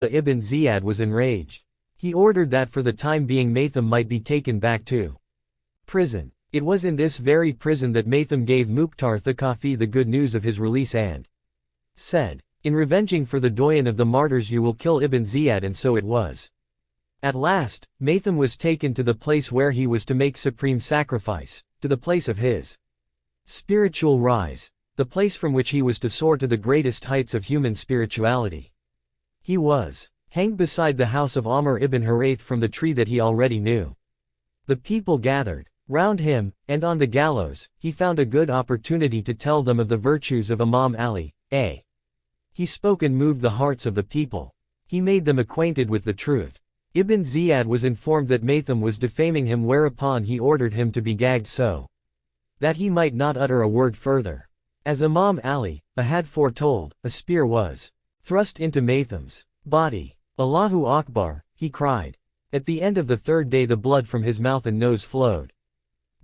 ibn Ziyad was enraged. He ordered that for the time being Maitham might be taken back to prison. It was in this very prison that Maitham gave Mukhtar Thaqafi the good news of his release and said, "In revenging for the doyen of the martyrs you will kill Ibn Ziyad," and so it was. At last, Maitham was taken to the place where he was to make supreme sacrifice, to the place of his spiritual rise, the place from which he was to soar to the greatest heights of human spirituality. He was hanged beside the house of Amr ibn Huraith from the tree that he already knew. The people gathered round him, and on the gallows, he found a good opportunity to tell them of the virtues of Imam Ali. He spoke and moved the hearts of the people. He made them acquainted with the truth. Ibn Ziyad was informed that Maitham was defaming him, whereupon he ordered him to be gagged so that he might not utter a word further. As Imam Ali had foretold, a spear was thrust into Maitham's body. "Allahu Akbar," he cried. At the end of the third day the blood from his mouth and nose flowed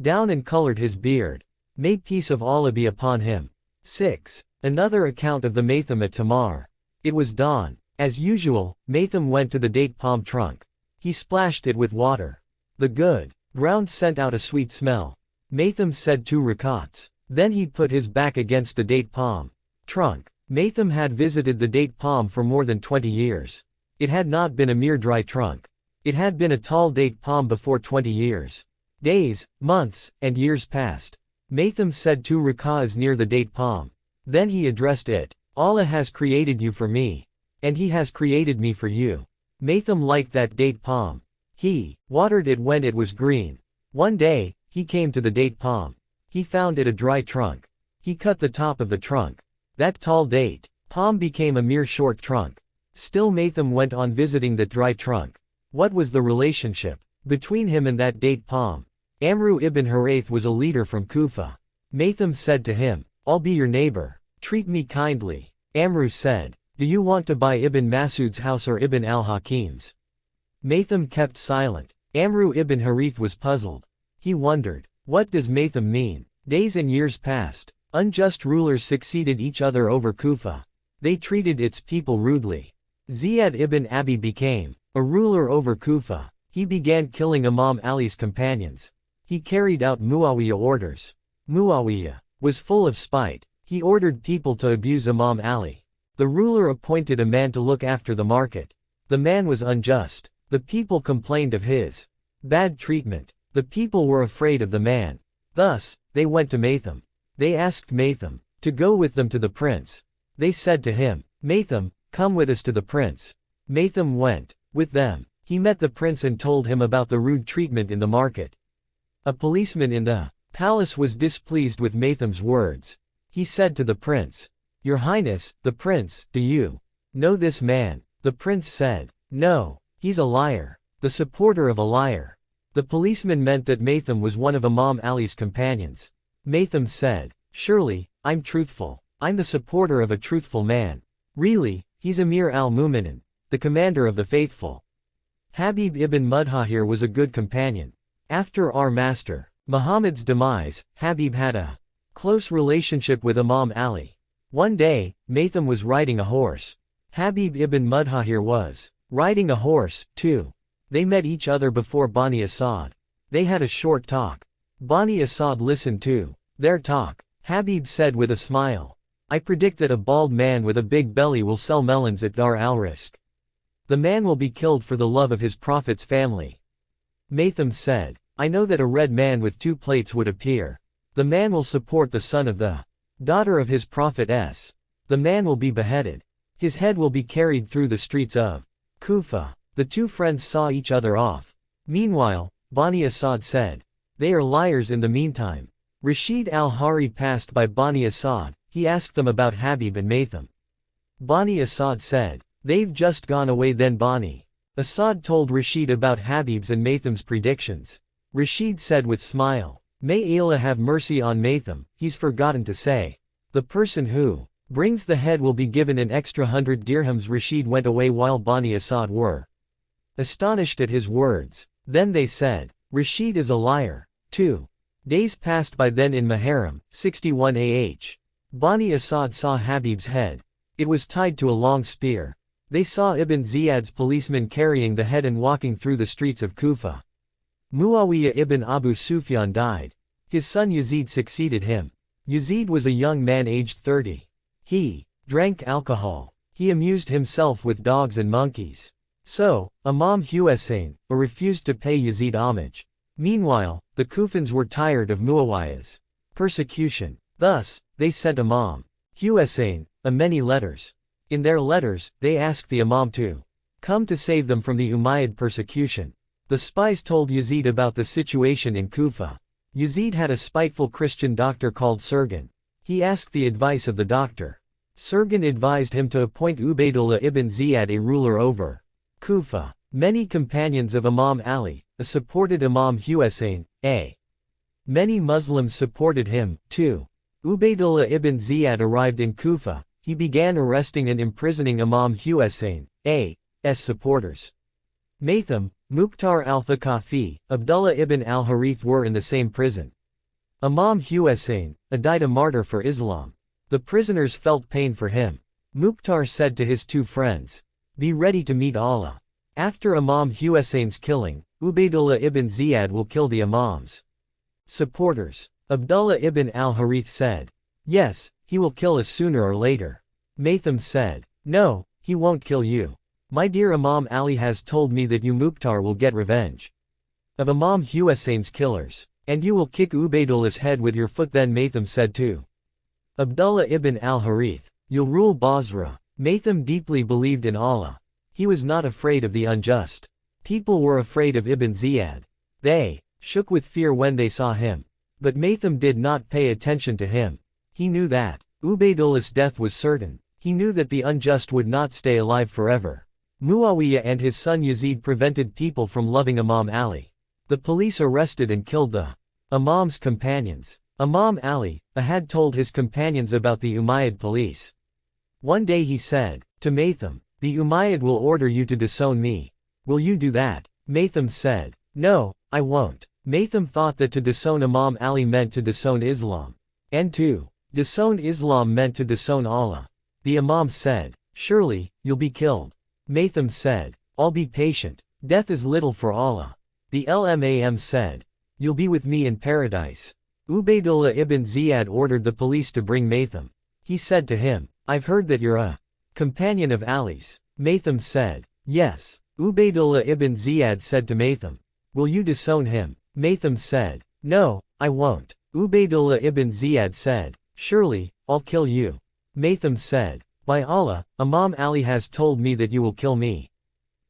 down and colored his beard. May peace of Allah be upon him. 6. Another account of the Maitham at Tamar. It was dawn. As usual, Maitham went to the date palm trunk. He splashed it with water. The good ground sent out a sweet smell. Maitham said 2 rakats. Then he put his back against the date palm trunk. Maitham had visited the date palm for more than 20 years. It had not been a mere dry trunk. It had been a tall date palm before 20 years. Days, months, and years passed. Maitham said 2 rak'ahs near the date palm. Then he addressed it. "Allah has created you for me. And He has created me for you." Maitham liked that date palm. He watered it when it was green. One day, he came to the date palm. He found it a dry trunk. He cut the top of the trunk. That tall date palm became a mere short trunk. Still Maitham went on visiting that dry trunk. What was the relationship between him and that date palm? Amru ibn Huraith was a leader from Kufa. Maitham said to him, "I'll be your neighbor. Treat me kindly." Amru said, "Do you want to buy Ibn Mas'ud's house or Ibn al-Hakim's?" Maitham kept silent. Amru ibn Harith was puzzled. He wondered, what does Maitham mean? Days and years passed. Unjust rulers succeeded each other over Kufa. They treated its people rudely. Ziyad ibn Abi became a ruler over Kufa. He began killing Imam Ali's companions. He carried out Muawiyah orders. Muawiyah was full of spite. He ordered people to abuse Imam Ali. The ruler appointed a man to look after the market. The man was unjust. The people complained of his bad treatment. The people were afraid of the man. Thus, they went to Maitham. They asked Maitham to go with them to the prince. They said to him, "Maitham, come with us to the prince." Maitham went with them. He met the prince and told him about the rude treatment in the market. A policeman in the palace was displeased with Maitham's words. He said to the prince, "Your Highness, the prince, do you know this man?" The prince said, "No, he's a liar, the supporter of a liar." The policeman meant that Maitham was one of Imam Ali's companions. Maitham said, "Surely, I'm truthful. I'm the supporter of a truthful man. Really, he's Amir al-Mu'minin, the commander of the faithful." Habib ibn Mudhahir was a good companion. After our master Muhammad's demise, Habib had a close relationship with Imam Ali. One day, Maitham was riding a horse. Habib ibn Mudhahir was riding a horse, too. They met each other before Bani Asad. They had a short talk. Bani Asad listened to their talk. Habib said with a smile, "I predict that a bald man with a big belly will sell melons at Dar al-Rizq. The man will be killed for the love of his prophet's family." Maitham said, "I know that a red man with 2 plates would appear. The man will support the son of the daughter of his prophet S. The man will be beheaded. His head will be carried through the streets of Kufa." The 2 friends saw each other off. Meanwhile, Bani Asad said, "They are liars." In the meantime, Rashid al-Hari passed by Bani Asad. He asked them about Habib and Maitham. Bani Asad said, "They've just gone away." Then Bani Asad told Rashid about Habib's and Maitham's predictions. Rashid said with smile, "May Allah have mercy on Maitham, he's forgotten to say. The person who brings the head will be given an extra 100 dirhams." Rashid went away while Bani Asad were astonished at his words. Then they said, "Rashid is a liar." 2 days passed by. Then in Muharram, 61 AH, Bani Asad saw Habib's head. It was tied to a long spear. They saw Ibn Ziyad's policemen carrying the head and walking through the streets of Kufa. Muawiyah ibn Abu Sufyan died. His son Yazid succeeded him. Yazid was a young man aged 30. He drank alcohol. He amused himself with dogs and monkeys. So, Imam Husayn refused to pay Yazid homage. Meanwhile, the Kufans were tired of Muawiyah's persecution. Thus, they sent Imam Husayn many letters. In their letters, they asked the Imam to come to save them from the Umayyad persecution. The spies told Yazid about the situation in Kufa. Yazid had a spiteful Christian doctor called Surgan. He asked the advice of the doctor. Surgan advised him to appoint Ubaydullah ibn Ziyad a ruler over Kufa. Many companions of Imam Ali supported Imam Husayn. Many Muslims supported him, too. Ubaydullah ibn Ziyad arrived in Kufa. He began arresting and imprisoning Imam Husayn's supporters. Maytham, Mukhtar al-Thaqafi, Abdullah ibn al-Harith were in the same prison. Imam Husayn died a martyr for Islam. The prisoners felt pain for him. Mukhtar said to his two friends, "Be ready to meet Allah." After Imam Husayn's killing, Ubaydullah ibn Ziyad will kill the Imam's supporters. Abdullah ibn al-Harith said, "Yes, he will kill us sooner or later." Maytham said, "No, he won't kill you. My dear Imam Ali has told me that you Mukhtar will get revenge of Imam Husayn's killers, and you will kick Ubaydullah's head with your foot." Then Maytham said to Abdullah ibn al-Harith, "You'll rule Basra." Maytham deeply believed in Allah. He was not afraid of the unjust. People were afraid of Ibn Ziyad. They shook with fear when they saw him. But Maytham did not pay attention to him. He knew that Ubaidullah's death was certain. He knew that the unjust would not stay alive forever. Muawiyah and his son Yazid prevented people from loving Imam Ali. The police arrested and killed the Imam's companions. Imam Ali had told his companions about the Umayyad police. One day he said to Maytham, "The Umayyad will order you to disown me. Will you do that?" Maytham said, "No, I won't." Maytham thought that to disown Imam Ali meant to disown Islam. And to disown Islam meant to disown Allah. The Imam said, "Surely, you'll be killed." Maytham said, "I'll be patient. Death is little for Allah." The Imam said, "You'll be with me in paradise." Ubaydullah ibn Ziyad ordered the police to bring Maytham. He said to him, "I've heard that you're a companion of Ali's." Maytham said, "Yes." Ubaydullah ibn Ziyad said to Maytham, "Will you disown him?" Maytham said, "No, I won't." Ubaydullah ibn Ziyad said, "Surely, I'll kill you." Maytham said, "By Allah, Imam Ali has told me that you will kill me.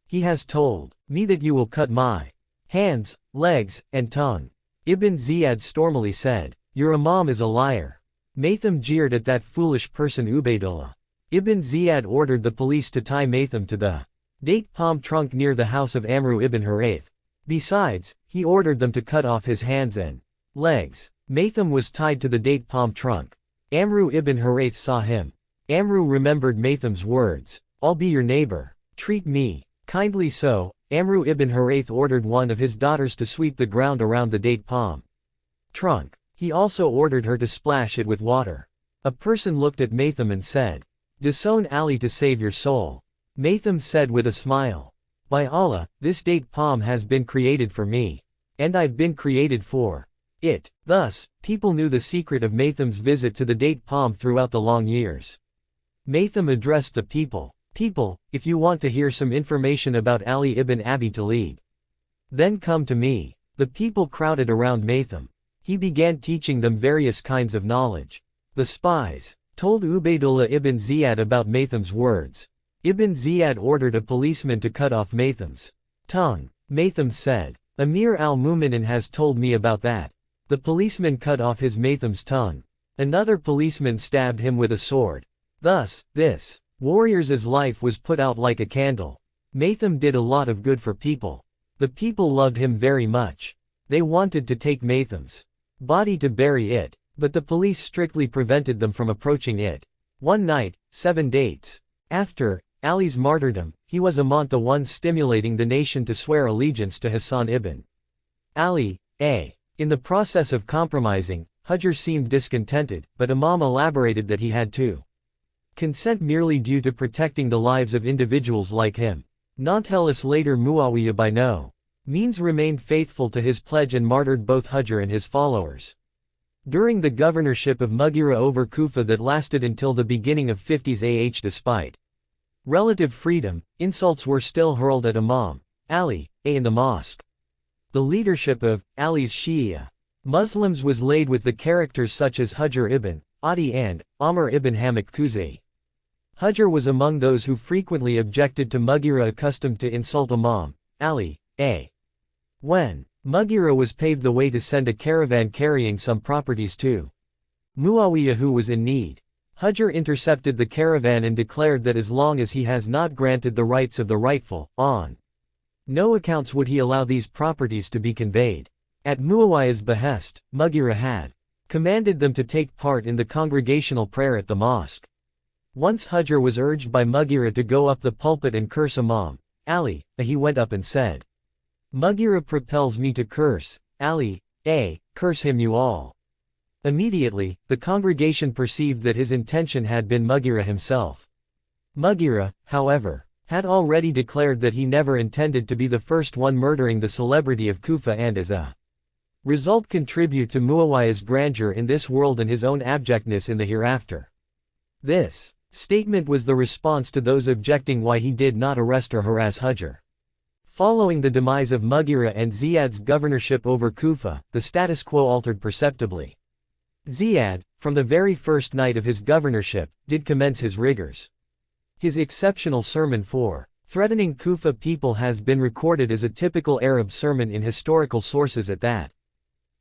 He has told me that you will cut my hands, legs, and tongue." Ibn Ziyad stormily said, "Your Imam is a liar." Maytham jeered at that foolish person Ubaydullah. Ibn Ziyad ordered the police to tie Maytham to the date palm trunk near the house of Amru ibn Harith. Besides, he ordered them to cut off his hands and legs. Maytham was tied to the date palm trunk. Amru ibn Harith saw him. Amru remembered Maytham's words, "I'll be your neighbor. Treat me kindly." So, Amru ibn Harith ordered one of his daughters to sweep the ground around the date palm trunk. He also ordered her to splash it with water. A person looked at Maytham and said, "Disown Ali to save your soul." Maytham said with a smile, "By Allah, this date palm has been created for me. And I've been created for it." Thus, people knew the secret of Maytham's visit to the date palm throughout the long years. Maytham addressed the people, "People, if you want to hear some information about Ali ibn Abi Talib, then come to me." The people crowded around Maytham. He began teaching them various kinds of knowledge. The spies told Ubaydullah ibn Ziyad about Maytham's words. Ibn Ziyad ordered a policeman to cut off Maytham's tongue. Maytham said, "Amir al-Mu'minin has told me about that." The policeman cut off his Maytham's tongue. Another policeman stabbed him with a sword. Thus, this warrior's life was put out like a candle. Maytham did a lot of good for people. The people loved him very much. They wanted to take Maytham's body to bury it, but the police strictly prevented them from approaching it. One night, 7 dates after Ali's martyrdom, he was among the ones stimulating the nation to swear allegiance to Hassan ibn Ali. In the process of compromising, Hujr seemed discontented, but Imam elaborated that he had to Consent merely due to protecting the lives of individuals like him. Nonetheless later Muawiyah by no means remained faithful to his pledge and martyred both Hujr and his followers. During the governorship of Mughira over Kufa that lasted until the beginning of 50s AH despite relative freedom, insults were still hurled at Imam Ali in the mosque. The leadership of Ali's Shia Muslims was laid with the characters such as Hujr ibn Adi and Amr ibn Hamid Kuzai. Hujr was among those who frequently objected to Mughira accustomed to insult Imam Ali. When Mughira was paved the way to send a caravan carrying some properties to Muawiyah who was in need, Hujr intercepted the caravan and declared that as long as he has not granted the rights of the rightful, on no accounts would he allow these properties to be conveyed. At Muawiyah's behest, Mughira had commanded them to take part in the congregational prayer at the mosque. Once Hujr was urged by Mughira to go up the pulpit and curse Imam Ali, he went up and said, "Mughira propels me to curse Ali, curse him you all." Immediately, the congregation perceived that his intention had been Mughira himself. Mughira, however, had already declared that he never intended to be the first one murdering the celebrity of Kufa and as a result contribute to Muawiyah's grandeur in this world and his own abjectness in the hereafter. This statement was the response to those objecting why he did not arrest or harass Hujr. Following the demise of Mughira and Ziyad's governorship over Kufa, the status quo altered perceptibly. Ziyad, from the very first night of his governorship, did commence his rigors. His exceptional sermon for threatening Kufa people has been recorded as a typical Arab sermon in historical sources at that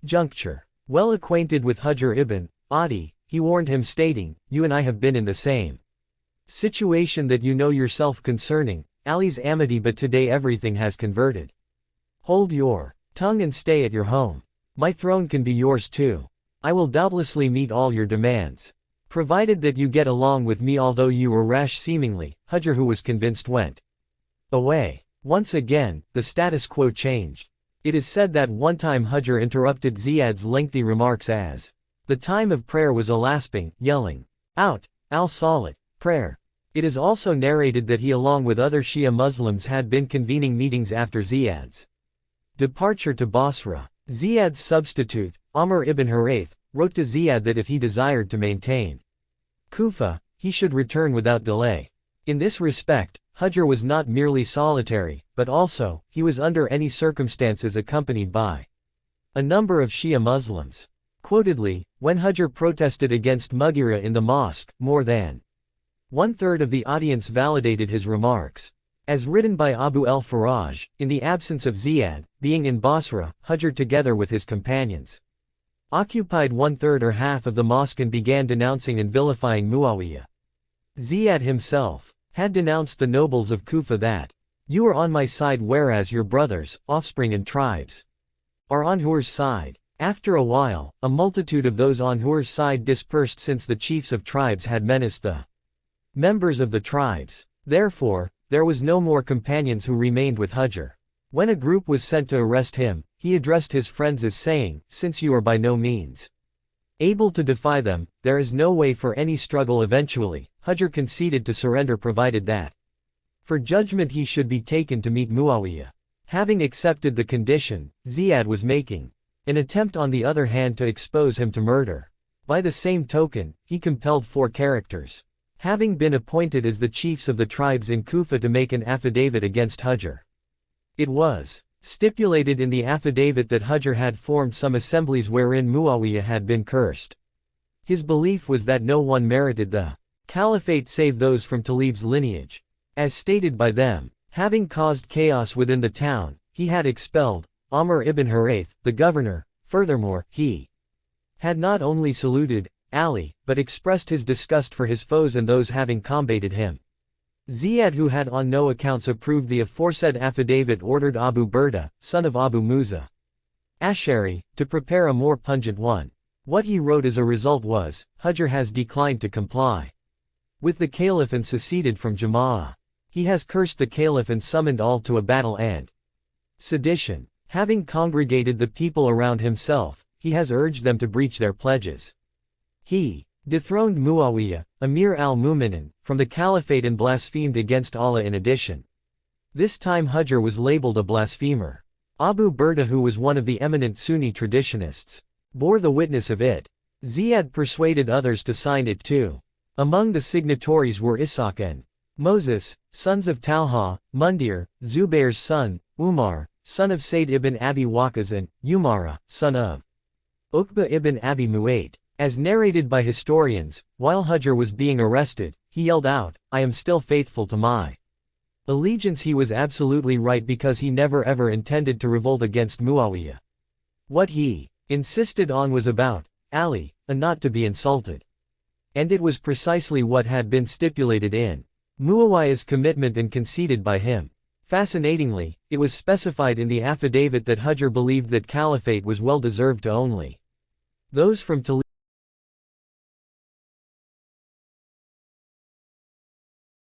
juncture. Well acquainted with Hujr ibn Adi, he warned him stating, "You and I have been in the same situation that you know yourself concerning Ali's amity, but today everything has converted. Hold your tongue and stay at your home. My throne can be yours too. I will doubtlessly meet all your demands, provided that you get along with me." Although you were rash seemingly, Hujr, who was convinced, went away. Once again, the status quo changed. It is said that one time Hujr interrupted Ziyad's lengthy remarks as the time of prayer was elasping, yelling out, "Al-Salat, prayer." It is also narrated that he along with other Shia Muslims had been convening meetings after Ziyad's departure to Basra. Ziyad's substitute, Amr ibn Harith, wrote to Ziyad that if he desired to maintain Kufa, he should return without delay. In this respect, Hujr was not merely solitary, but also, he was under any circumstances accompanied by a number of Shia Muslims. Quotedly, when Hujr protested against Mughira in the mosque, more than one-third of the audience validated his remarks. As written by Abu al-Faraj, in the absence of Ziyad, being in Basra, Hujr together with his companions occupied one-third or half of the mosque and began denouncing and vilifying Muawiyah. Ziyad himself had denounced the nobles of Kufa that, "You are on my side whereas your brothers, offspring and tribes are on Hur's side." After a while, a multitude of those on Hur's side dispersed since the chiefs of tribes had menaced the members of the tribes. Therefore, there was no more companions who remained with Hujr. When a group was sent to arrest him, he addressed his friends as saying, "Since you are by no means able to defy them, there is no way for any struggle." Eventually, Hujr conceded to surrender provided that for judgment he should be taken to meet Muawiyah. Having accepted the condition, Ziyad was making an attempt on the other hand to expose him to murder. By the same token, he compelled 4 characters having been appointed as the chiefs of the tribes in Kufa to make an affidavit against Hujr. It was stipulated in the affidavit that Hujr had formed some assemblies wherein Muawiyah had been cursed. His belief was that no one merited the caliphate save those from Talib's lineage. As stated by them, having caused chaos within the town, he had expelled Amr ibn Harith, the governor. Furthermore, he had not only saluted Ali, but expressed his disgust for his foes and those having combated him. Ziyad, who had on no accounts approved the aforesaid affidavit, ordered Abu Burda, son of Abu Musa Ash'ari, to prepare a more pungent one. What he wrote as a result was, "Hujr has declined to comply with the caliph and seceded from Jama'ah. He has cursed the caliph and summoned all to a battle and sedition. Having congregated the people around himself, he has urged them to breach their pledges. He dethroned Muawiyah, Amir al-Mu'minin, from the caliphate and blasphemed against Allah in addition. This time Hujr was labeled a blasphemer. Abu Burda, who was one of the eminent Sunni traditionists, bore the witness of it. Ziyad persuaded others to sign it too. Among the signatories were Ishaq and Moses, sons of Talha, Mundir, Zubair's son, Umar, son of Sayd ibn Abi Waqqas, and Umara, son of Uqba ibn Abi Mu'ayt. As narrated by historians, while Hujr was being arrested, he yelled out, "I am still faithful to my allegiance." He was absolutely right, because he never ever intended to revolt against Muawiyah. What he insisted on was about Ali, and not to be insulted. And it was precisely what had been stipulated in Muawiyah's commitment and conceded by him. Fascinatingly, it was specified in the affidavit that Hujr believed that caliphate was well deserved to only those from Toledo.